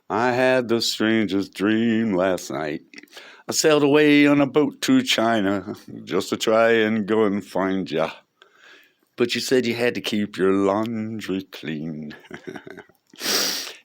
I had the strangest dream last night. I sailed away on a boat to China just to try and go and find ya. But you said you had to keep your laundry clean.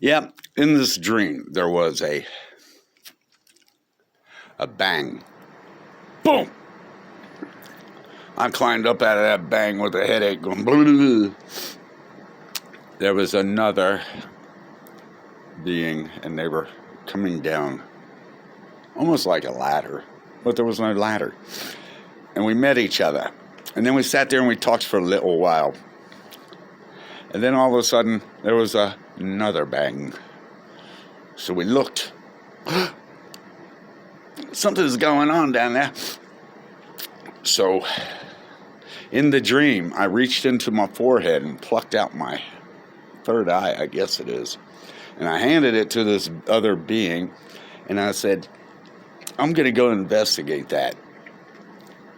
Yeah, in this dream, there was a bang. Boom! I climbed up out of that bang with a headache going blah, blah, blah. There was another being, and they were coming down almost like a ladder, but there was no ladder. And we met each other. And then we sat there and we talked for a little while. And then all of a sudden, there was another bang. So we looked. Something's going on down there. So, in the dream, I reached into my forehead and plucked out my third eye, I guess it is. And I handed it to this other being. And I said, I'm going to go investigate that.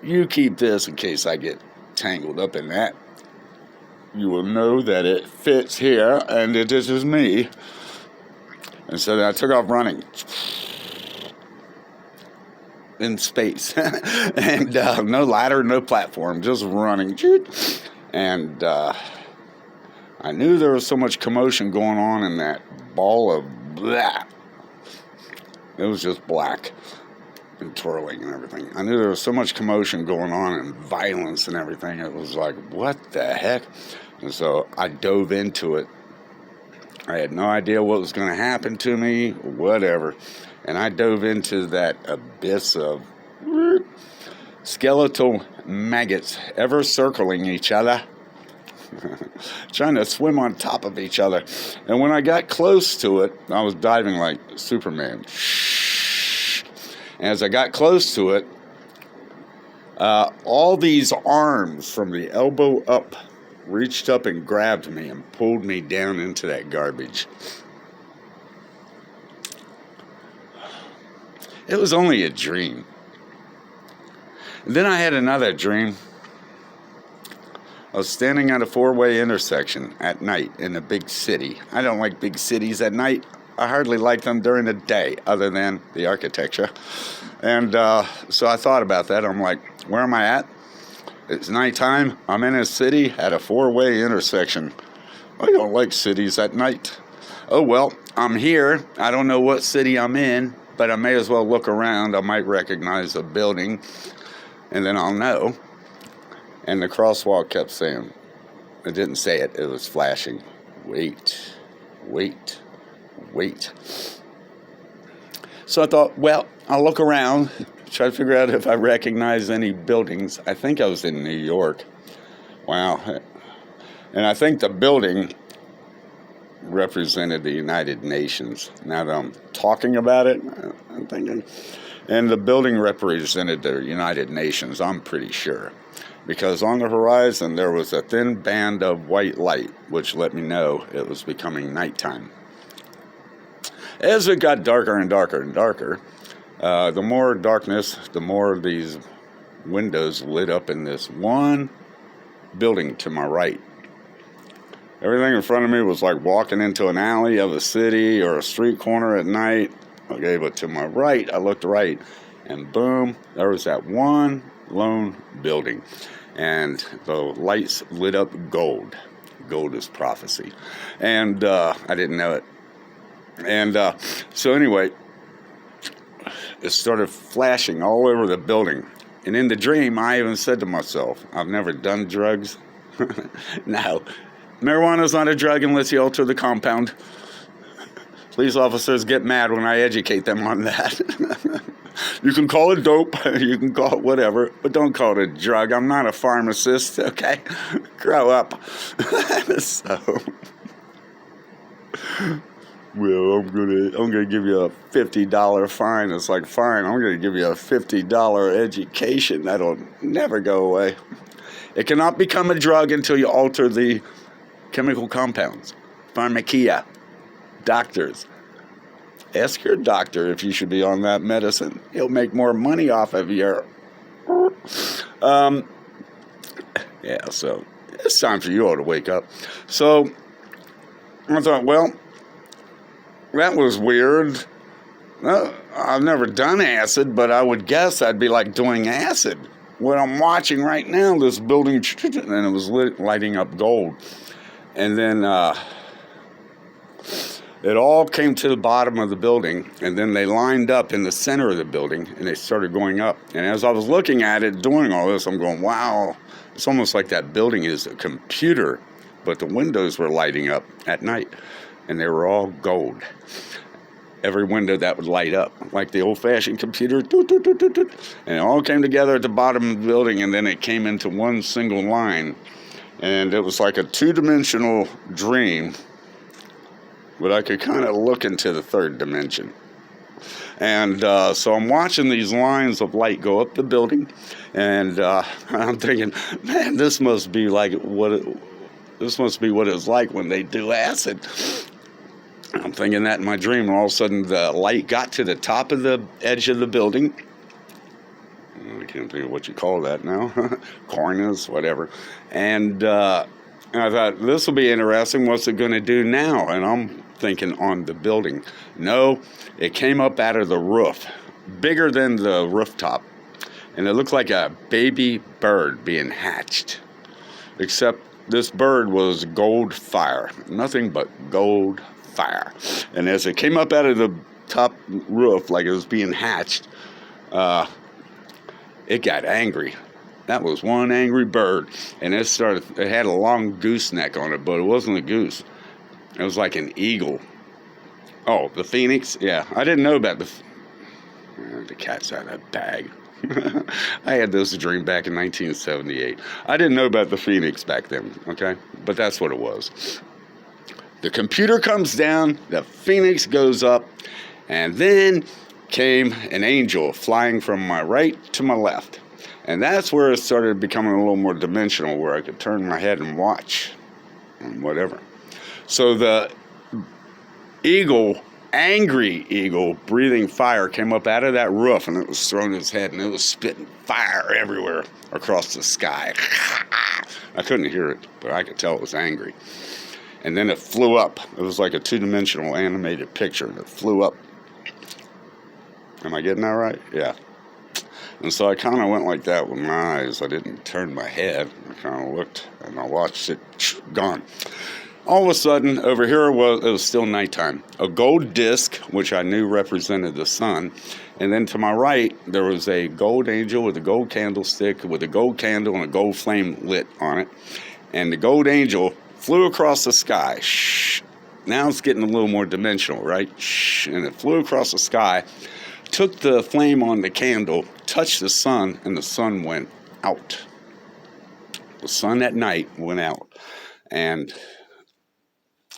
You keep this in case I get tangled up in that. You will know that it fits here, and it is me. And so then I took off running in space. And no ladder, no platform, just running. And I knew there was so much commotion going on in that ball of blah. It was just black and twirling and everything. I knew there was so much commotion going on and violence and everything. It was like, what the heck? And so I dove into it. I had no idea what was going to happen to me, whatever. And I dove into that abyss of skeletal maggots ever circling each other, trying to swim on top of each other. And when I got close to it, I was diving like Superman. And as I got close to it, all these arms from the elbow up reached up and grabbed me and pulled me down into that garbage. It was only a dream. And then I had another dream. I was standing at a four-way intersection at night in a big city. I don't like big cities at night. I hardly like them during the day, other than the architecture. And so I thought about that. I'm like, where am I at? It's nighttime. I'm in a city at a four-way intersection. I don't like cities at night. Oh, well, I'm here. I don't know what city I'm in, but I may as well look around. I might recognize a building, and then I'll know. And the crosswalk kept saying, it didn't say it, it was flashing. Wait, wait, wait. So I thought, well, I'll look around, try to figure out if I recognize any buildings. I think I was in New York. Wow. And I think the building represented the United Nations. Now that I'm talking about it, I'm thinking. And the building represented the United Nations, I'm pretty sure. Because on the horizon there was a thin band of white light, which let me know it was becoming nighttime. As it got darker and darker and darker, the more darkness, the more these windows lit up in this one building to my right. Everything in front of me was like walking into an alley of a city or a street corner at night. Okay, but to my right, I looked right, and boom, there was that one lone building. And the lights lit up gold. Gold is prophecy. And I didn't know it. And so anyway, it started flashing all over the building. And in the dream, I even said to myself, I've never done drugs. No. Marijuana's not a drug unless you alter the compound. Police officers get mad when I educate them on that. You can call it dope, you can call it whatever, but don't call it a drug. I'm not a pharmacist, okay? Grow up. So, well, I'm gonna give you a $50 fine. It's like, fine, I'm gonna give you a $50 education. That'll never go away. It cannot become a drug until you alter the chemical compounds. Pharmakia. Doctors. Ask your doctor if you should be on that medicine. He'll make more money off of your... Yeah, so it's time for you all to wake up. So I thought, well, that was weird. I've never done acid, but I would guess that'd be like doing acid. What I'm watching right now, this building, and it was lighting up gold. And then it all came to the bottom of the building, and then they lined up in the center of the building, and they started going up. And as I was looking at it, doing all this, I'm going, wow, it's almost like that building is a computer, but the windows were lighting up at night, and they were all gold. Every window that would light up, like the old-fashioned computer, and it all came together at the bottom of the building, and then it came into one single line, and it was like a two-dimensional dream, but I could kind of look into the third dimension. And so I'm watching these lines of light go up the building, and I'm thinking, man, this must be what it's like when they do acid. I'm thinking that in my dream, and all of a sudden the light got to the top of the edge of the building. I can't think of what you call that now. Cornice, whatever. And I thought, this will be interesting. What's it going to do now? And I'm thinking on the building. No, it came up out of the roof, bigger than the rooftop. And it looked like a baby bird being hatched. Except this bird was gold fire. Nothing but gold fire. And as it came up out of the top roof like it was being hatched, it got angry. That was one angry bird. And it had a long gooseneck on it, but it wasn't a goose. It was like an eagle. Oh, the phoenix? Yeah, I didn't know about the cat's out of that bag. I had this dream back in 1978. I didn't know about the phoenix back then, okay? But that's what it was. The computer comes down, the phoenix goes up, and then came an angel flying from my right to my left. And that's where it started becoming a little more dimensional, where I could turn my head and watch and whatever. So the eagle, angry eagle, breathing fire, came up out of that roof, and it was throwing its head, and it was spitting fire everywhere across the sky. I couldn't hear it, but I could tell it was angry. And then it flew up. It was like a two-dimensional animated picture, and it flew up. Am I getting that right? Yeah. And so I kind of went like that with my eyes. I didn't turn my head. I kind of looked, and I watched it. Gone. All of a sudden, over here it was still nighttime. A gold disc, which I knew represented the sun. And then to my right, there was a gold angel with a gold candlestick, with a gold candle and a gold flame lit on it. And the gold angel flew across the sky. Shh. Now it's getting a little more dimensional, right? Shh. And it flew across the sky, took the flame on the candle, touched the sun, and the sun went out. The sun at night went out. And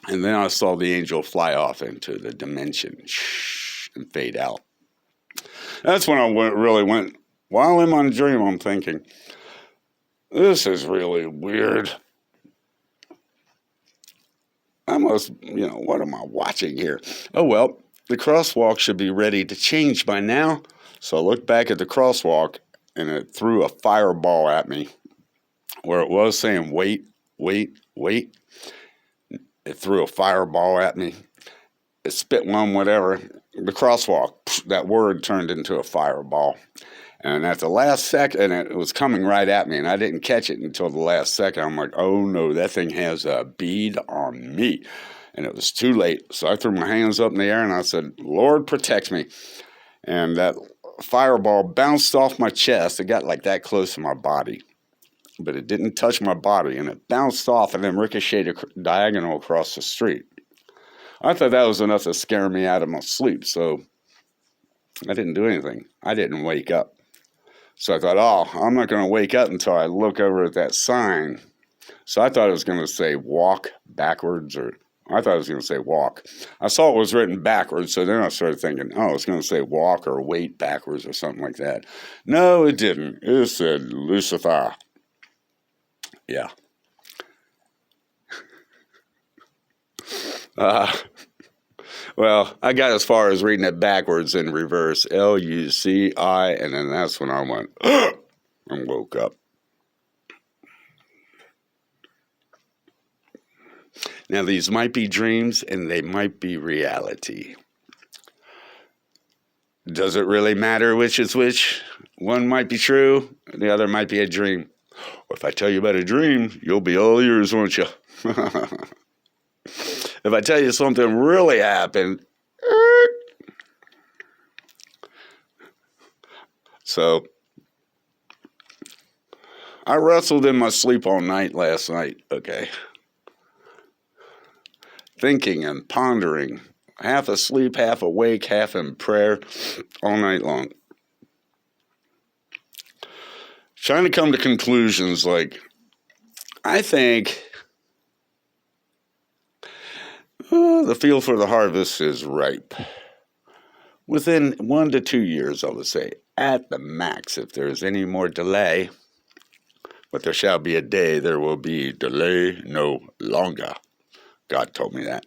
then I saw the angel fly off into the dimension, shh, and fade out. That's when I really went, while in my dream, I'm thinking, this is really weird. What am I watching here? Oh, well, the crosswalk should be ready to change by now. So I looked back at the crosswalk, and it threw a fireball at me, where it was saying, wait, wait, wait. It threw a fireball at me. It spit one, whatever. The crosswalk, that word turned into a fireball. And at the last second, it was coming right at me, and I didn't catch it until the last second. I'm like, oh no, that thing has a bead on me. And it was too late. So I threw my hands up in the air, and I said, Lord, protect me. And that fireball bounced off my chest. It got like that close to my body. But it didn't touch my body, and it bounced off and then ricocheted diagonal across the street. I thought that was enough to scare me out of my sleep, so I didn't do anything. I didn't wake up. So I thought, I'm not going to wake up until I look over at that sign. So I thought it was going to say walk backwards, or I thought it was going to say walk. I saw it was written backwards, so then I started thinking, it's going to say walk or wait backwards or something like that. No, it didn't. It said Lucifer. Yeah. Well, I got as far as reading it backwards in reverse, Luci, and then that's when I went, and woke up. Now, these might be dreams and they might be reality. Does it really matter which is which? One might be true, the other might be a dream. Or if I tell you about a dream, you'll be all ears, won't you? If I tell you something really happened, so I wrestled in my sleep all night last night, okay? Thinking and pondering, half asleep, half awake, half in prayer, all night long. Trying to come to conclusions like, I think the field for the harvest is ripe. Within 1 to 2 years, I would say, at the max, if there is any more delay, but there shall be a day, there will be delay no longer. God told me that.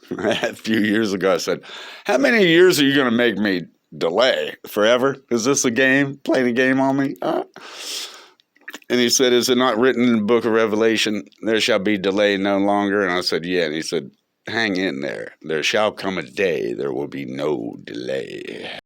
A few years ago, I said, how many years are you going to make me delay? Forever? Is this a game? Playing a game on me? And he said, is it not written in the book of Revelation, there shall be delay no longer? And I said, yeah. And he said, hang in there. There shall come a day, there will be no delay.